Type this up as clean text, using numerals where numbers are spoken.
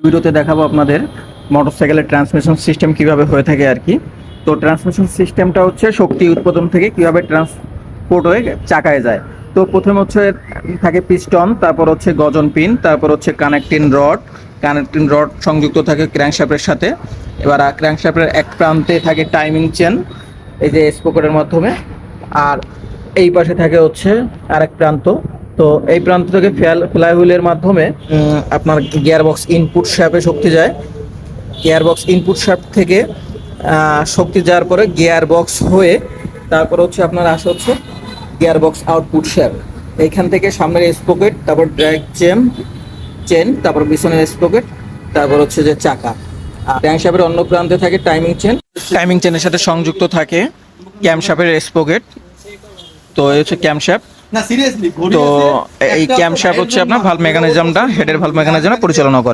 ভিডিওতে দেখাবো আপনাদের মোটরসাইকেলের ট্রান্সমিশন সিস্টেম কিভাবে হয়ে থাকে আর কি। তো ট্রান্সমিশন সিস্টেমটা হচ্ছে শক্তি উৎপাদন থেকে কিভাবে ট্রান্সপোর্ট হয়ে চাকায় যায়। তো প্রথমে হচ্ছে থাকে পিস্টন, তারপর হচ্ছে গজন পিন, তারপর হচ্ছে কানেক্টিং রড সংযুক্ত থাকে ক্র্যাঙ্কশ্যাফটের সাথে। এবার ক্র্যাঙ্কশ্যাফটের এক প্রান্তে থাকে টাইমিং চেন, এই যে স্পোকেটের মাধ্যমে, আর এই পাশে থাকে হচ্ছে আরেক প্রান্ত। তো এই প্রান্ত থেকে ফ্লাইহুইলের মাধ্যমে আপনার গিয়ারবক্স ইনপুট শ্যাফটে শক্তি যায়। গিয়ারবক্স ইনপুট শ্যাফট থেকে শক্তি যাওয়ার পরে গিয়ারবক্স হয়ে তারপর হচ্ছে আপনার আসে হচ্ছে গিয়ারবক্স আউটপুট শ্যাফট। এইখান থেকে সামনের স্পোকেট, তারপর ড্রাইভ চেন, তারপর পিছনের স্পোকেট, তারপর হচ্ছে যে চাকা। আর ক্র্যাঙ্কশ্যাফটের অন্য প্রান্তে থাকে টাইমিং চেনের সাথে সংযুক্ত থাকে ক্যামশ্যাফটের স্পোকেট। তো এই হচ্ছে ক্যামশ্যাফট। না সিরিয়াসলি তো এই ক্যামশ্যাফট হচ্ছে আপনার ভালভ মেকানিজমটা, হেডের ভালভ মেকানিজমটা পরিচালনা করে।